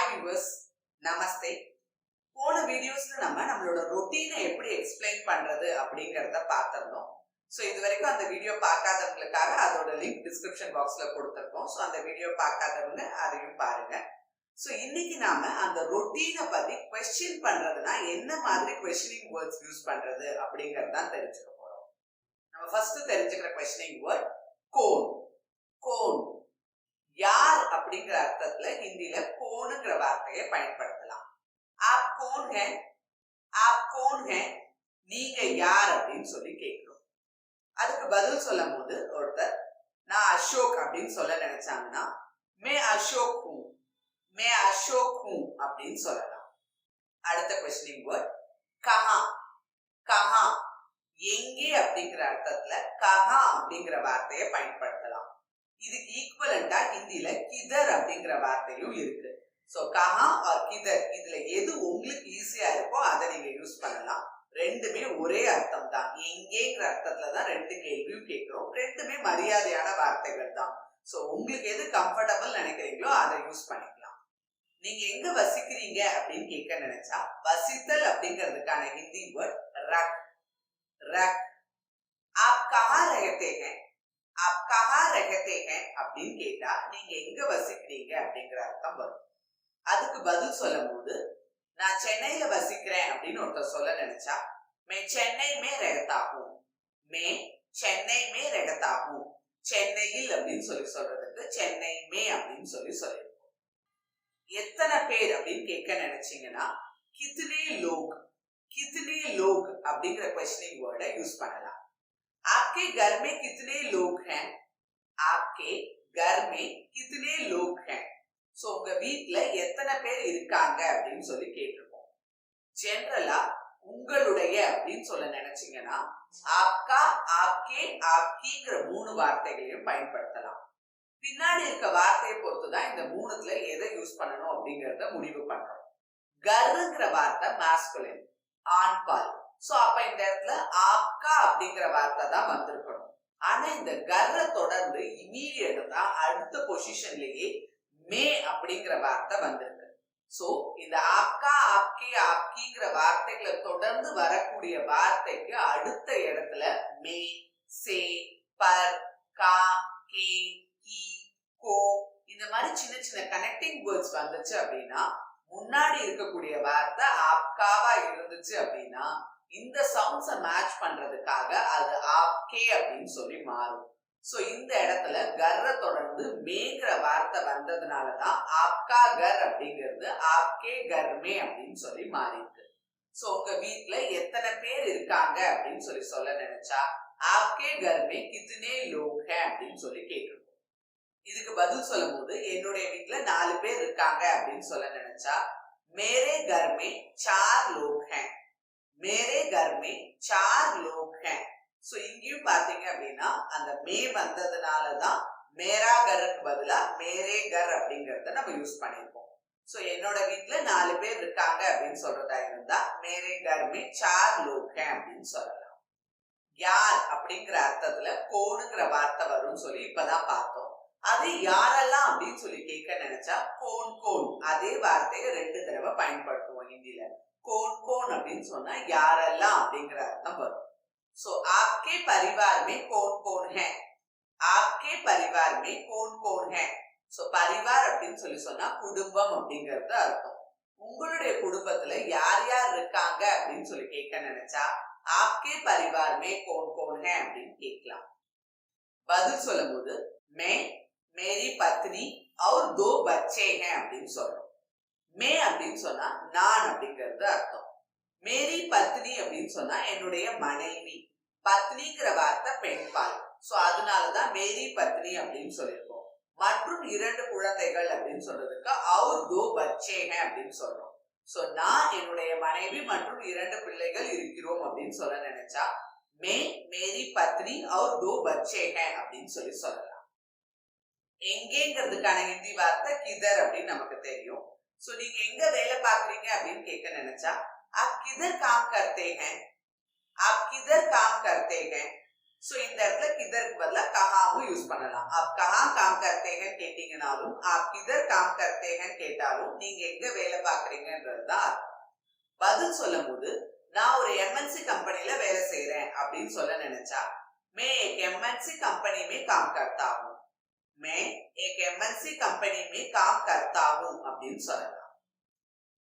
Hi viewers, நமஸ்தே. போன வீடியோஸ்ல நம்மளோட ரொட்டீனை எப்படி எக்ஸ்பிளைன் பண்றது அப்படிங்கறத பார்த்திருந்தோம். ஸோ இது வரைக்கும் அந்த வீடியோ பார்க்காதவங்களுக்காக அதோட லிங்க் டிஸ்கிரிப்ஷன் பாக்ஸ்ல கொடுத்துருக்கோம். ஸோ அந்த வீடியோ பார்க்காதவங்க அதையும் பாருங்க. ஸோ இன்னைக்கு நாம அந்த ரொட்டீனை பத்தி கொஸ்டின் பண்றதுனா என்ன மாதிரி கொஸ்டினிங் வேர்ட்ஸ் யூஸ் பண்றது அப்படிங்கறதான் தெரிஞ்சுக்க போறோம். நம்ம ஃபர்ஸ்ட் தெரிஞ்சுக்கிற கொஸ்டினிங் வேர்ட் கோன். கோன் யார் அப்படிங்கிற அர்த்தத்துல ஹிந்தில கோனுங்கிற வார்த்தையை பயன்படுத்தலாம். ஆப் கோன் ஹே, ஆப் கோன் ஹே, நீங்க யார் அப்படின்னு சொல்லி கேட்கிறோம். அதுக்கு பதில் சொல்லும் போது ஒருத்தர் நான் அசோக் அப்படின்னு சொல்ல நினைச்சாங்கன்னா மே அசோக் ஹூ, மே அசோக் ஹூ அப்படின்னு சொல்லலாம். அடுத்த கொஸ்டினிங் வேர்ட் கஹா. கஹா எங்கே அப்படிங்கிற அர்த்தத்துல கஹா அப்படிங்கிற வார்த்தையை பயன்படுத்தலாம். இதுக்கு ஈக்குவலண்டா ஹிந்தில கிதர் அப்படிங்கிற வார்த்தையும் இருக்கு. சோ கஹா ஆர் கிதர் இதுல எது உங்களுக்கு ஈஸியா இருக்கோ அதை நீங்க யூஸ் பண்ணலாம். ரெண்டுமே ஒரே அர்த்தம் தான். எங்கேங்கிற அர்த்தத்துல தான் ரெண்டு கேள்வியும் கேட்கிறோம். ரெண்டுமே மரியாதையான வார்த்தைகள் தான். சோ உங்களுக்கு எது கம்ஃபர்டபிள் நினைக்கிறீங்களோ அதை யூஸ் பண்ணிக்கலாம். நீங்க எங்க வசிக்கிறீங்க அப்படின்னு கேட்க நினைச்சா வசித்தல் அப்படிங்கிறதுக்கான ஹிந்தி வேர்ட் ரக். ரக். ஆப் கஹா ரஹதே ஹே, ஆப் கஹா ரஹதே ஹே அப்படின்னு கேட்டா நீங்க எங்க வசிக்கிறீங்க அப்படிங்கிற அர்த்தம் வரும். அதுக்கு பதில் சொல்லும் போது நான் சென்னையில வசிக்கிறேன் அப்படின்னு ஒருத்தர் சொல்ல நினைச்சா மே சென்னை மே ரஹதா ஹூ, மே சென்னை மே ரஹதா ஹூ, சென்னையில் அப்படின்னு சொல்லி சொல்றதுக்கு சென்னை மே அப்படின்னு சொல்லி சொல்லிருக்கோம். எத்தனை பேர் அப்படின்னு கேட்க நினைச்சீங்கன்னா கித்னே லோக், கித்னே லோக் அப்படிங்கிற क्वेश्चनिंग வேர்டை யூஸ் பண்ணலாம். आपके घर में कितने लोग हैं, आपके घर में कितने लोग हैं. சோ உங்க வீட்ல எத்தனை பேர் இருக்காங்க அப்படின்னு சொல்லி கேட்டிருக்கோம். ஜெனரலா உங்களுடைய அப்படின்னு சொல்ல நினைச்சீங்கன்னா ஆப்கா, ஆப்கே, ஆப்கிங்கிற மூணு வார்த்தைகளையும் பயன்படுத்தலாம். பின்னாடி இருக்க வார்த்தையை பொறுத்துதான் இந்த மூணுத்துல எதை யூஸ் பண்ணணும் அப்படிங்கறத முடிவு பண்றோம். கர்ங்கிற வார்த்தை மாஸ்குலின், ஆண் பால். சோ அப்ப இந்த இடத்துல ஆப்கா அப்படிங்கிற வார்த்தை தான் வந்திருக்கணும். ஆனா இந்த கர்ர தொடர்ந்து இமீடியட்டா அடுத்த பொசிஷன்லயே மே அப்படிங்கிற வார்த்தை வந்திருக்கு. சோ இந்த ஆப்கா, ஆப்கே, ஆப்கிங்கிற வார்த்தைகளை தொடர்ந்து வரக்கூடிய வார்த்தைக்கு அடுத்த இடத்துல மே, சே, பர், கா, கே, கி, கோ இந்த மாதிரி சின்ன சின்ன கனெக்டிங் வேர்ட்ஸ் வந்துச்சு அப்படின்னா முன்னாடி இருக்கக்கூடிய வார்த்தை ஆப்காவா இருந்துச்சு அப்படின்னா இந்த சவுண்ட்ஸை மேட்ச் பண்றதுக்காக அது ஆப்கே அப்படின்னு சொல்லி மாறும். சோ இந்த இடத்துல கர்ர தொடர்ந்து மேங்கிற வார்த்தை வந்ததுனாலதான் ஆப்கா கர் அப்படிங்கிறது ஆப்கே கர்மே அப்படின்னு சொல்லி மாறி இருக்கு. சோ உங்க வீட்டுல எத்தனை பேர் இருக்காங்க அப்படின்னு சொல்லி சொல்ல நினைச்சா ஆப்கே கர்மே கித்னே லோக் ஹே அப்படின்னு சொல்லி கேட்டிருக்கோம். இதுக்கு பதில் சொல்லும் போது என்னுடைய வீட்டுல 4 பேர் இருக்காங்க அப்படின்னு சொல்ல நினைச்சா மேரே கர்மே 4 லோக் ஹே, மேரே கர்மே 4 லோக் ஹே. சோ இங்கேயும் பாத்தீங்க அப்படின்னா அந்த மே வந்ததுனாலதான் மேரா கருக்கு பதிலா மேரே கர் அப்படிங்கறத நம்ம யூஸ் பண்ணிருக்கோம். சோ என்னோட வீட்டுல 4 பேர் இருக்காங்க அப்படின்னு சொல்றதா இருந்தா மேரே கர்மே 4 லோக் ஹே அப்படின்னு சொல்லலாம். யார் அப்படிங்கிற அர்த்தத்துல கோனுங்கிற வார்த்தை வரும்னு சொல்லி இப்பதான் பார்த்தோம். அது யாரெல்லாம் அப்படின்னு சொல்லி கேட்க நினைச்சா கோன் கோன் அதே வார்த்தையை 2 தடவை பயன்படுத்துவோம் ஹிந்தில. கோன் கோன் அப்படின்னு சொன்னா யாரெல்லாம் அப்படிங்கிற அர்த்தம் வரும். சோ आपके परिवार में कौन कौन है, आपके परिवार में कौन कौन है. சோ பரிவார் அப்படின்னு சொல்லி சொன்னா குடும்பம் அப்படிங்கிறது அர்த்தம். உங்களுடைய குடும்பத்துல யார் யார் இருக்காங்க அப்படின்னு சொல்லி கேட்க நினைச்சா आपके परिवार में कौन कौन है அப்படின்னு கேட்கலாம். பதில் சொல்லும் போது मैं, मेरी पत्नी और 2 बच्चे हैं அப்படின்னு சொல்றோம். மே அப்படின்னு சொன்னா நான் அப்படிங்கிறது அர்த்தம். மேரி பத்னி அப்படின்னு சொன்னா என்னுடைய மனைவி. பத்னிங்கிற வார்த்தை பெண் பால். சோ அதனாலதான் மேரி பத்னி அப்படின்னு சொல்லியிருக்கோம். மற்றும் 2 குழந்தைகள் அப்படின்னு சொல்றதுக்கு और 2 बच्चे हैं அப்படின்னு சொல்றோம். சோ நான் என்னுடைய மனைவி மற்றும் 2 பிள்ளைகள் இருக்கிறோம் அப்படின்னு சொல்ல நினைச்சா மே, மேரி பத்னி और 2 बच्चे हैं அப்படின்னு சொல்லி சொல்லலாம். எங்கேங்கிறதுக்கான ஹிந்தி வார்த்தை கிதர் அப்படின்னு நமக்கு தெரியும். சோ நீங்க எங்க வேலை பாக்குறீங்க அப்படின்னு கேட்க நினைச்சா आप किधर काम करते हैं, आप किधर काम करते हैं. சோ இந்த இடத்துல கிதருக்கு பதிலா கஹாவும் யூஸ் பண்ணலாம். आप कहाँ काम करते हैं கேட்டீங்கனாலும் आप किधर काम करते हैं கேட்டாலும் நீங்க எங்க வேலை பார்க்கறீங்கன்றதுதான் பதில் சொல்லும்போது நான் ஒரு MNC கம்பெனில வேலை செய்றேன் அப்படின்னு சொல்ல நினைச்சா मैं एक MNC कंपनी में काम करता हूं. मैं एक MNC कंपनी में काम करता हूं அப்படின்னு சொல்லலாம்.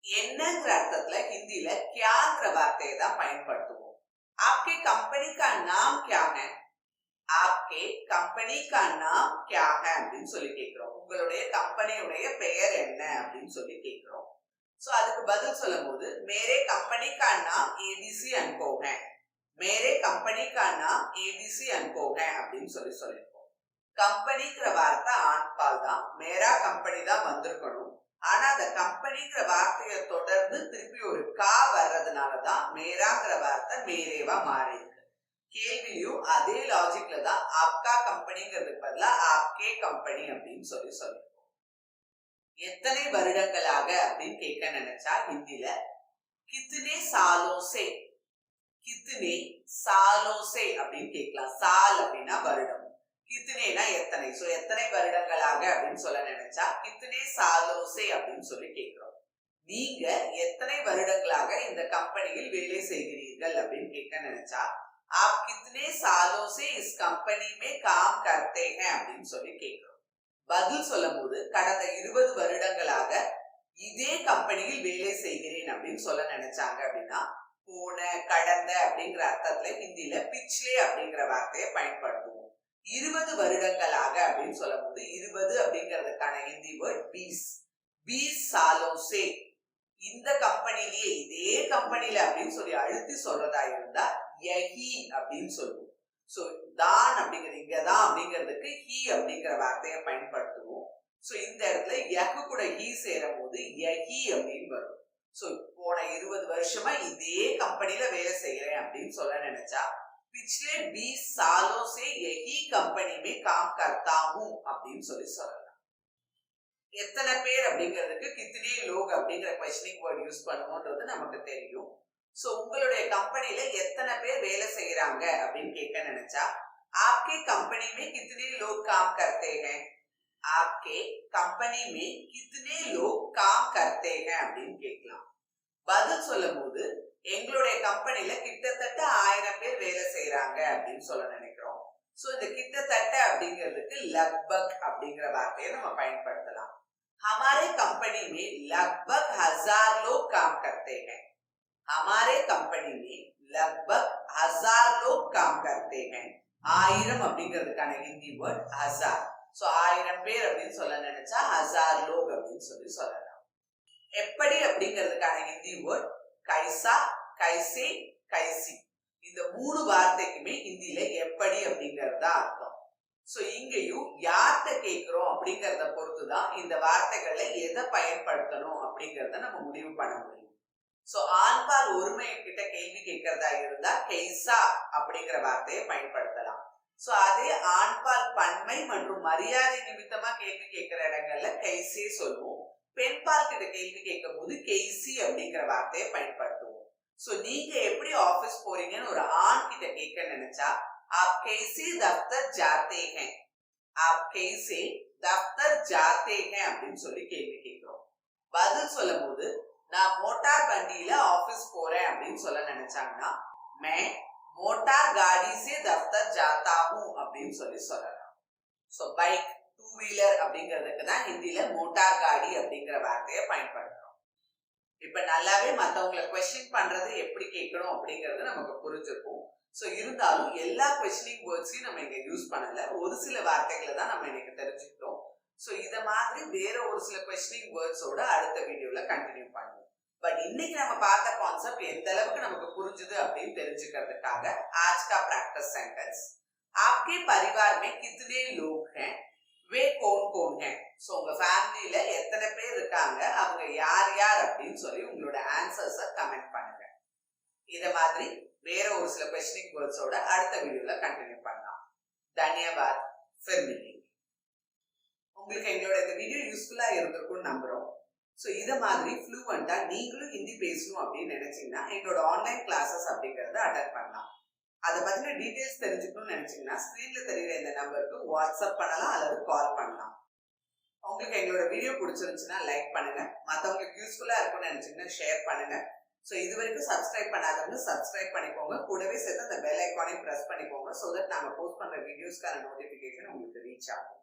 என்னங்கிற அர்த்தத்துல ஹிந்தில क्याங்கிற வார்த்தையை தான் பயன்படுத்துவோம். आपके कंपनी का नाम क्या है? आपके कंपनी का नाम क्या है அப்படின்னு சொல்லி கேக்குறோம். உங்களுடைய கம்பெனியுடைய பெயர் என்ன அப்படின்னு சொல்லி கேக்குறோம். சோ அதுக்கு பதில் சொல்லும்போது मेरे कंपनी का नाम ABC and Co है. मेरे कंपनी का नाम ABC and Co है அப்படின்னு சொல்லி சொல்லிருக்கோம். கம்பெனிங்கிற வார்த்தை ஆண்பால் தான். மேரா கம்பெனி தான் வந்திருக்கணும். ஆனா அந்த கம்பெனிங்கிற வார்த்தையை தொடர்ந்து திருப்பி ஒரு கா வர்றதுனால தான் மேராங்கிற வார்த்தை மேரேவா மாறி இருக்கு. கேள்வியும் அதே லாஜிக்ல தான் ஆப்கா கம்பெனிங்கிறதுக்கு பதிலா ஆப்கே கம்பெனி அப்படின்னு சொல்லி சொல்லிருக்கோம். எத்தனை வருடங்களாக அப்படின்னு கேட்க நினைச்சா ஹிந்தில கித்னே சாலோ சே, கித்னே சாலோ சே அப்படின்னு கேட்கலாம். சால் அப்படின்னா வருடம், கித்னேனா எத்தனை. சோ எத்தனை வருடங்களாக அப்படின்னு சொல்ல நினைச்சா கித்னே சாலோ சே அப்படின்னு சொல்லி கேட்கிறோம். நீங்க எத்தனை வருடங்களாக இந்த கம்பெனியில் வேலை செய்கிறீர்கள் அப்படின்னு கேட்க நினைச்சா आप कितने सालों से इस कंपनी में काम करते हैं அப்படின்னு சொல்லி கேட்கிறோம். பதில் சொல்லும்போது கடந்த 20 வருடங்களாக இதே கம்பெனியில் வேலை செய்கிறேன் அப்படின்னு சொல்ல நினைச்சாங்க அப்படின்னா போன கடந்த அப்படிங்கிற அர்த்தத்துல ஹிந்தில பிச்லே அப்படிங்கிற வார்த்தையை பயன்படுத்துவோம். 20 வருடங்களாக அப்படின்னு சொல்லும் போது 20 அப்படிங்கிறதுக்கான ஹிந்தி வேர்ட் 20. 20 सालों से இந்த கம்பெனிலேயே இதே கம்பெனில அப்படின்னு சொல்லி அழுத்தி சொல்றதா இருந்தா யஹி அப்படின்னு சொல்லுவோம். சோ தான் அப்படிங்கிறது இங்கதான் அப்படிங்கிறதுக்கு ஹி அப்படிங்கிற வார்த்தையை பயன்படுத்துவோம். சோ இந்த இடத்துல யஹு கூட ஹி சேரும் போது யஹி அப்படின்னு வரும். சோ போன 20 வருஷமா இதே கம்பெனில வேலை செய்யறேன் அப்படின்னு சொல்ல நினைச்சா पिछले 20 सालों से यही कंपनी में काम करता हूं அப்படின்னு சொல்லி சொல்லலாம். எத்தனை பேர் அப்படிங்கிறதுக்கு கித்னே லோக் அப்படிங்கிற क्वेश्चनिंग வேர்ட் யூஸ் பண்ணுவோம்ன்றது நமக்கு தெரியும். சோ உங்களுடைய கம்பெனில எத்தனை பேர் வேலை செய்யறாங்க அப்படின்னு கேட்க நினைச்சா आपके कंपनी में कितने लोग काम करते हैं? आपके कंपनी में कितने लोग काम करते हैं அப்படின்னு கேட்கலாம். பதில் சொல்லும்போது எங்களுடைய கம்பெனில கிட்டத்தட்ட 1000 பேர் வேலை செய்யறாங்க அப்படின்னு சொல்ல நினைக்கிறோம். சோ இந்த கிட்டத்தட்ட அப்படிங்கிறதுக்கு லக்பக் அப்படிங்கிற வார்த்தையை நம்ம பயன்படுத்தலாம். हमारे कंपनी में लगभग 1000 लोग काम करते हैं. हमारे कंपनी में लगभग 1000 लोग काम करते हैं. 1000 அப்படிங்கிறதுக்கான ஹிந்தி வேர்ட் 1000. சோ 1000 பேர் அப்படின்னு சொல்ல நினைச்சா 1000 लोग அப்படின்னு சொல்லி சொல்லலாம். எப்படி அப்படிங்கிறதுக்கான ஹிந்தி வேர்ட் கைசா, கைசே, கைசி. இந்த 3 வார்த்தைக்குமே ஹிந்தில எப்படி அப்படிங்கிறது தான் அர்த்தம். சோ இங்கேயும் யார்கிட்ட கேட்கிறோம் அப்படிங்கறத பொறுத்துதான் இந்த வார்த்தைகளை எதை பயன்படுத்தணும் அப்படிங்கறத நம்ம முடிவு பண்ண முடியும். சோ ஆண்பால் ஒருமை கிட்ட கேள்வி கேட்கறதா இருந்தா கெய்சா அப்படிங்கிற வார்த்தையை பயன்படுத்தலாம். சோ அதே ஆண்பால் பன்மை மற்றும் மரியாதை நிமித்தமா கேள்வி கேட்கிற இடங்கள்ல கைசே சொல்லுவோம். பெண்பால் கிட்ட கேள்வி கேட்கும் போது கெய்சி அப்படிங்கிற வார்த்தையை பயன்படுத்துவோம். சோ நீங்க எப்படி ஆபீஸ் போறீங்கன்னு ஒரு ஆண் கிட்ட கேட்க நினைச்சா आप कैसे दफ्तर जाते हैं? आप कैसे दफ्तर जाते हैं அப்படின்னு சொல்லி கேள்வி கேட்கிறோம். பதில் சொல்லும்போது நான் மோட்டார் வண்டியில ஆபீஸ் போறேன் அப்படின்னு சொல்ல நினைச்சாங்கன்னா मैं मोटार गाड़ी से दफ्तर जाता हूं அப்படின்னு சொல்லி சொல்லலாம். சோ பைக், டூ வீலர் அப்படிங்கிறதுக்கு தான் ஹிந்தில மோட்டார் காடி அப்படிங்கிற வார்த்தையை பயன்படுத்துறோம். இப்ப நல்லாவே மத்தவங்களை क्वेश्चन பண்றது எப்படி கேட்கணும் அப்படிங்கிறது நமக்கு புரிஞ்சிருக்கும். சோ இருந்தாலும் எல்லா क्वेश्चनिंग வேர்ட்ஸையும் நம்ம இங்க யூஸ் பண்ணல. ஒரு சில வார்த்தைகளை தான் நம்ம இன்னைக்கு தெரிஞ்சுக்கிட்டோம். சோ இத மாதிரி வேற ஒரு சில क्वेश्चनिंग வேர்ட்ஸோட அடுத்த வீடியோல கண்டினியூ பண்ணுவோம். பட் இன்னைக்கு நம்ம பார்த்த கான்செப்ட் எந்த அளவுக்கு நமக்கு புரிஞ்சுது அப்படின்னு தெரிஞ்சுக்கிறதுக்காக आज का प्रैक्टिस सेंटेंस आपके परिवार में कितने लोग हैं? वे कौन-कौन हैं? சோ உங்க ஃபேமிலில எத்தனை பேர் இருக்காங்க, அவங்க யார் யார் அப்படின்னு சொல்லி உங்களோட ஆன்சர்ஸை கமெண்ட் பண்ணுங்க. இத மாதிரி வேற ஒரு சில क्वेश्चनिंग வேர்ட்ஸோட அடுத்த வீடியோல கண்டினியூ பண்ணலாம். धन्यवाद. फिर मिलेंगे. உங்களுக்கு எங்களோட இந்த வீடியோ யூஸ்ஃபுல்லா இருந்திருக்கும்னு நம்புறோம். சோ இத மாதிரி ஃப்ளூவெண்டா நீங்களும் ஹிந்தி பேசணும் அப்படின்னு நினைச்சீங்கன்னா எங்களோட ஆன்லைன் கிளாஸஸ் அப்படிங்கறத அட்டெண்ட் பண்ணலாம். அதை பத்தின டீடைல்ஸ் தெரிஞ்சுக்கணும்னு நினைச்சீங்கன்னா ஸ்கிரீன்ல தெரியுற இந்த நம்பருக்கு வாட்ஸ்அப் பண்ணலாம் அல்லது கால் பண்ணலாம். உங்களுக்கு எங்களோட வீடியோ பிடிச்சிருந்துச்சுன்னா லைக் பண்ணுங்க, மற்றவங்களுக்கு யூஸ்ஃபுல்லா இருக்கும்னு நினைச்சீங்கன்னா ஷேர் பண்ணுங்க. ஸோ இது வரைக்கும் சப்ஸ்கிரைப் பண்ணாதவங்க சப்ஸ்கிரைப் பண்ணிக்கோங்க, கூடவே சேர்த்து அந்த பெல் ஐக்கானையும் ப்ரெஸ் பண்ணிக்கோங்க. ஸோ தட் நாங்கள் போஸ்ட் பண்ற வீடியோஸ்க்கான நோட்டிஃபிகேஷன் உங்களுக்கு ரீச் ஆகும்.